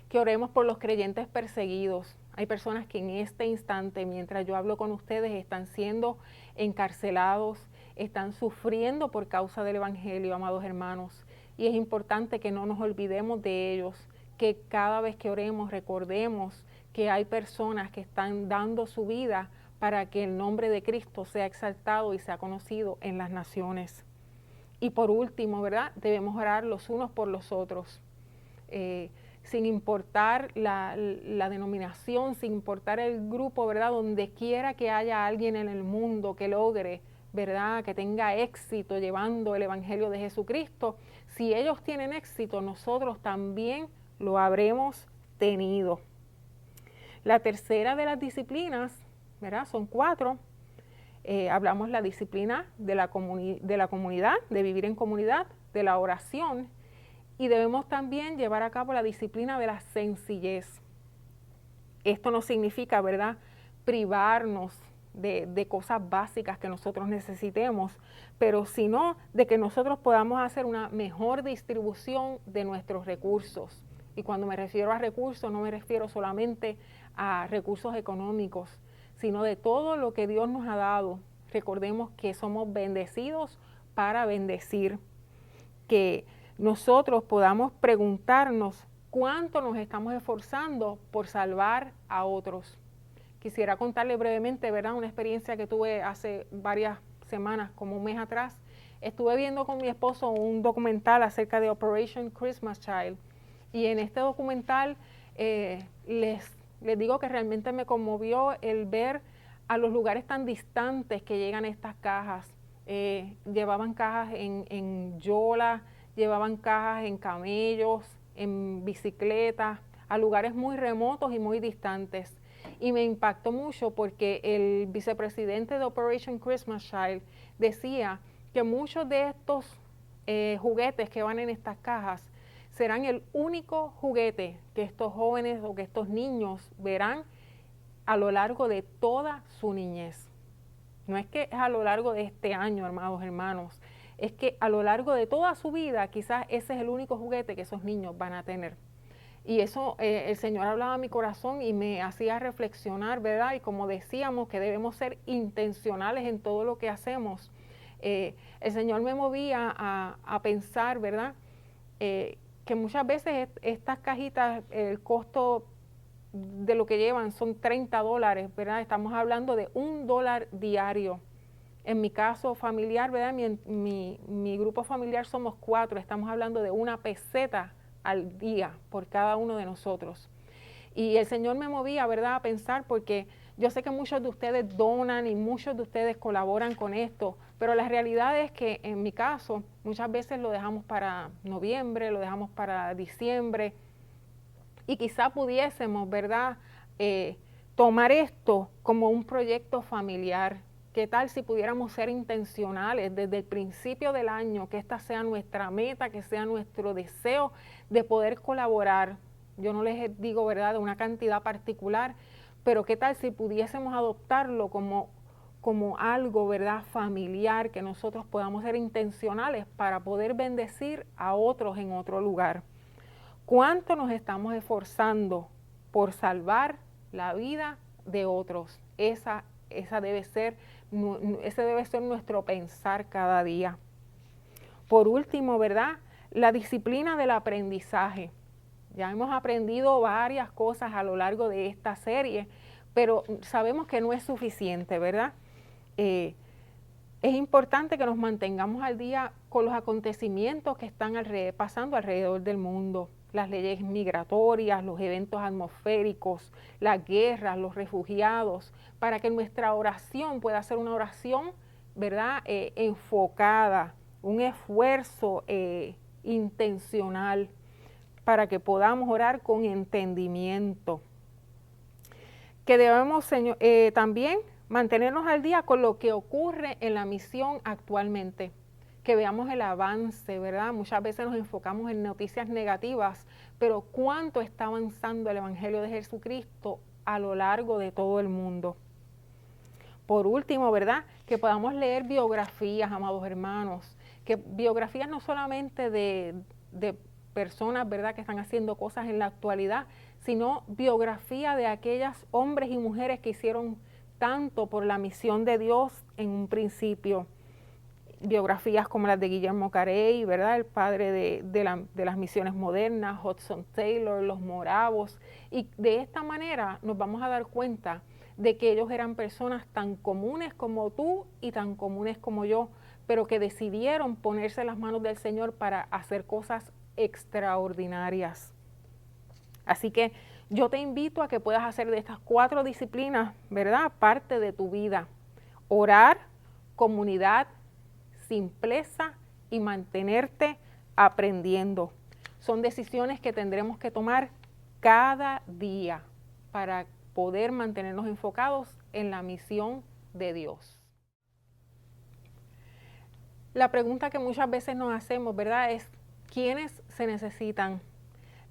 Speaker 1: Que oremos por los creyentes perseguidos. Hay personas que en este instante, mientras yo hablo con ustedes, están siendo encarcelados, están sufriendo por causa del Evangelio, amados hermanos. Y es importante que no nos olvidemos de ellos, que cada vez que oremos recordemos que hay personas que están dando su vida para que el nombre de Cristo sea exaltado y sea conocido en las naciones. Y por último, ¿verdad?, debemos orar los unos por los otros. Sin importar la denominación, sin importar el grupo, ¿verdad?, donde quiera que haya alguien en el mundo que logre, ¿verdad?, que tenga éxito llevando el Evangelio de Jesucristo, si ellos tienen éxito, nosotros también lo habremos tenido. La tercera de las disciplinas, ¿verdad?, son 4. Hablamos la disciplina de la comunidad, de vivir en comunidad, de la oración, y debemos también llevar a cabo la disciplina de la sencillez. Esto no significa, ¿verdad?, privarnos de cosas básicas que nosotros necesitemos, pero sino de que nosotros podamos hacer una mejor distribución de nuestros recursos. Y cuando me refiero a recursos, no me refiero solamente a recursos económicos, sino de todo lo que Dios nos ha dado. Recordemos que somos bendecidos para bendecir, que nosotros podamos preguntarnos cuánto nos estamos esforzando por salvar a otros. Quisiera contarle brevemente, ¿verdad?, una experiencia que tuve hace varias semanas, como un mes atrás. Estuve viendo con mi esposo un documental acerca de Operation Christmas Child, y en este documental les digo que realmente me conmovió el ver a los lugares tan distantes que llegan estas cajas. Llevaban cajas en yola, llevaban cajas en camellos, en bicicletas, a lugares muy remotos y muy distantes. Y me impactó mucho porque el vicepresidente de Operation Christmas Child decía que muchos de estos juguetes que van en estas cajas serán el único juguete que estos jóvenes o que estos niños verán a lo largo de toda su niñez. No es que es a lo largo de este año, amados hermanos, es que a lo largo de toda su vida quizás ese es el único juguete que esos niños van a tener. Y eso el Señor hablaba a mi corazón y me hacía reflexionar, ¿verdad? Y como decíamos, que debemos ser intencionales en todo lo que hacemos. El Señor me movía a pensar, ¿verdad? Que muchas veces estas cajitas, el costo de lo que llevan son $30, ¿verdad? Estamos hablando de $1 diario. En mi caso familiar, ¿verdad? Mi grupo familiar somos 4, estamos hablando de 1 peseta al día por cada uno de nosotros. Y el Señor me movía, ¿verdad?, a pensar, porque yo sé que muchos de ustedes donan y muchos de ustedes colaboran con esto, pero la realidad es que en mi caso muchas veces lo dejamos para noviembre, lo dejamos para diciembre, y quizá pudiésemos, ¿verdad?, tomar esto como un proyecto familiar. ¿Qué tal si pudiéramos ser intencionales desde el principio del año, que esta sea nuestra meta, que sea nuestro deseo de poder colaborar? Yo no les digo, ¿verdad?, de una cantidad particular, pero qué tal si pudiésemos adoptarlo como algo, ¿verdad?, familiar, que nosotros podamos ser intencionales para poder bendecir a otros en otro lugar. ¿Cuánto nos estamos esforzando por salvar la vida de otros? Ese debe ser nuestro pensar cada día. Por último, ¿verdad?, la disciplina del aprendizaje. Ya hemos aprendido varias cosas a lo largo de esta serie, pero sabemos que no es suficiente, ¿verdad? Es importante que nos mantengamos al día con los acontecimientos que están pasando alrededor del mundo. Las leyes migratorias, los eventos atmosféricos, las guerras, los refugiados, para que nuestra oración pueda ser una oración, ¿verdad?, enfocada, un esfuerzo intencional, para que podamos orar con entendimiento. Que debemos, también mantenernos al día con lo que ocurre en la misión actualmente, que veamos el avance, ¿verdad? Muchas veces nos enfocamos en noticias negativas, pero cuánto está avanzando el Evangelio de Jesucristo a lo largo de todo el mundo. Por último, ¿verdad?, que podamos leer biografías, amados hermanos, que biografías no solamente de personas, ¿verdad?, que están haciendo cosas en la actualidad, sino biografía de aquellos hombres y mujeres que hicieron tanto por la misión de Dios en un principio. Biografías como las de Guillermo Carey, ¿verdad?, el padre de las misiones modernas, Hudson Taylor, los moravos, y de esta manera nos vamos a dar cuenta de que ellos eran personas tan comunes como tú y tan comunes como yo, pero que decidieron ponerse en las manos del Señor para hacer cosas extraordinarias. Así que yo te invito a que puedas hacer de estas 4 disciplinas, ¿verdad?, parte de tu vida. Orar, comunidad, simpleza y mantenerte aprendiendo. Son decisiones que tendremos que tomar cada día para poder mantenernos enfocados en la misión de Dios. La pregunta que muchas veces nos hacemos, ¿verdad?, es ¿quiénes se necesitan?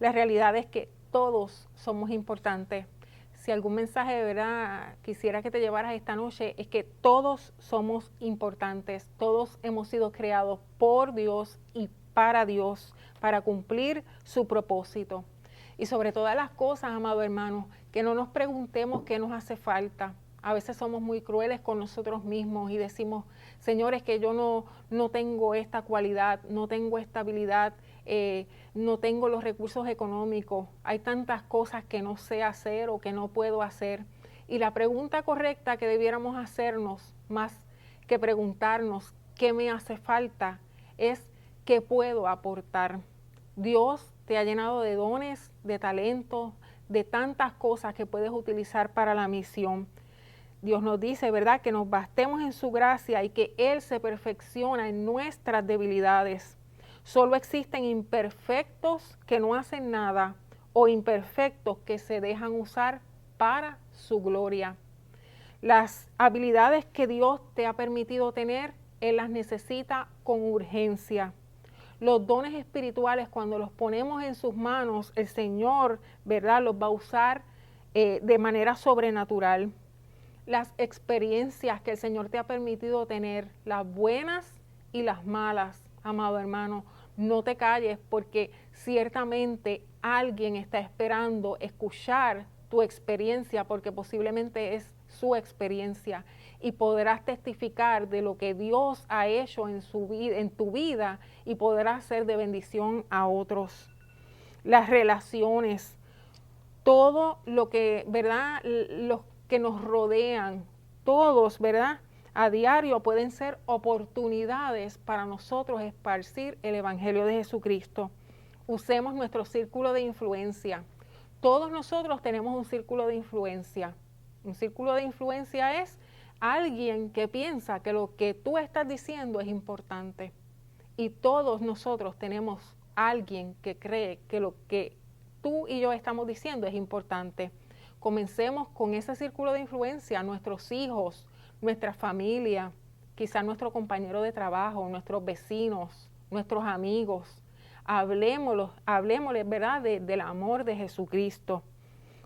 Speaker 1: La realidad es que todos somos importantes. Si algún mensaje de verdad quisiera que te llevaras esta noche, es que todos somos importantes, todos hemos sido creados por Dios y para Dios, para cumplir su propósito. Y sobre todas las cosas, amado hermano, que no nos preguntemos qué nos hace falta. A veces somos muy crueles con nosotros mismos y decimos, Señor, es que yo no tengo esta cualidad, no tengo esta habilidad, no tengo los recursos económicos, hay tantas cosas que no sé hacer o que no puedo hacer. Y la pregunta correcta que debiéramos hacernos, más que preguntarnos qué me hace falta, es qué puedo aportar. Dios te ha llenado de dones, de talentos, de tantas cosas que puedes utilizar para la misión. Dios nos dice, ¿verdad?, que nos bastemos en su gracia y que Él se perfecciona en nuestras debilidades. Solo existen imperfectos que no hacen nada o imperfectos que se dejan usar para su gloria. Las habilidades que Dios te ha permitido tener, Él las necesita con urgencia. Los dones espirituales, cuando los ponemos en sus manos, el Señor, ¿verdad?, los va a usar de manera sobrenatural. Las experiencias que el Señor te ha permitido tener, las buenas y las malas, amado hermano, no te calles, porque ciertamente alguien está esperando escuchar tu experiencia, porque posiblemente es su experiencia, y podrás testificar de lo que Dios ha hecho en tu vida, y podrás ser de bendición a otros. Las relaciones, todo lo que, ¿verdad?, los que nos rodean, todos, ¿verdad?, a diario pueden ser oportunidades para nosotros esparcir el Evangelio de Jesucristo. Usemos nuestro círculo de influencia. Todos nosotros tenemos un círculo de influencia. Un círculo de influencia es alguien que piensa que lo que tú estás diciendo es importante. Y todos nosotros tenemos alguien que cree que lo que tú y yo estamos diciendo es importante. Comencemos con ese círculo de influencia, nuestros hijos, nuestra familia, quizás nuestro compañero de trabajo, nuestros vecinos, nuestros amigos. Hablemosles, ¿verdad?, del amor de Jesucristo.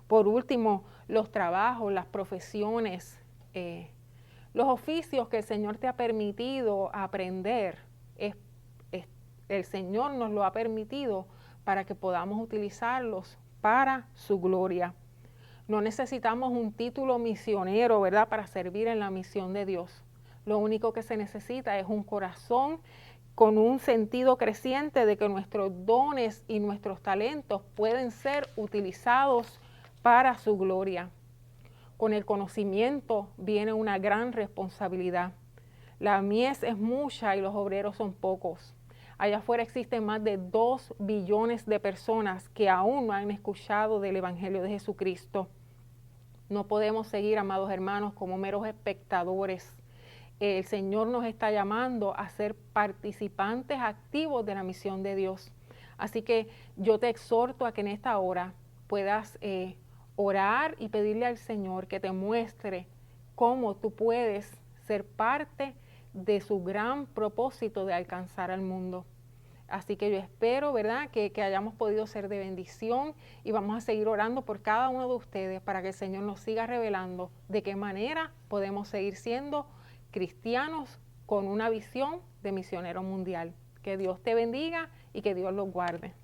Speaker 1: Por último, los trabajos, las profesiones, los oficios que el Señor te ha permitido aprender. El Señor nos lo ha permitido para que podamos utilizarlos para su gloria. No necesitamos un título misionero, ¿verdad?, para servir en la misión de Dios. Lo único que se necesita es un corazón con un sentido creciente de que nuestros dones y nuestros talentos pueden ser utilizados para su gloria. Con el conocimiento viene una gran responsabilidad. La mies es mucha y los obreros son pocos. Allá afuera existen más de 2 billones de personas que aún no han escuchado del Evangelio de Jesucristo. No podemos seguir, amados hermanos, como meros espectadores. El Señor nos está llamando a ser participantes activos de la misión de Dios. Así que yo te exhorto a que en esta hora puedas orar y pedirle al Señor que te muestre cómo tú puedes ser parte de su gran propósito de alcanzar al mundo. Así que yo espero, ¿verdad?, que hayamos podido ser de bendición, y vamos a seguir orando por cada uno de ustedes para que el Señor nos siga revelando de qué manera podemos seguir siendo cristianos con una visión de misionero mundial. Que Dios te bendiga y que Dios los guarde.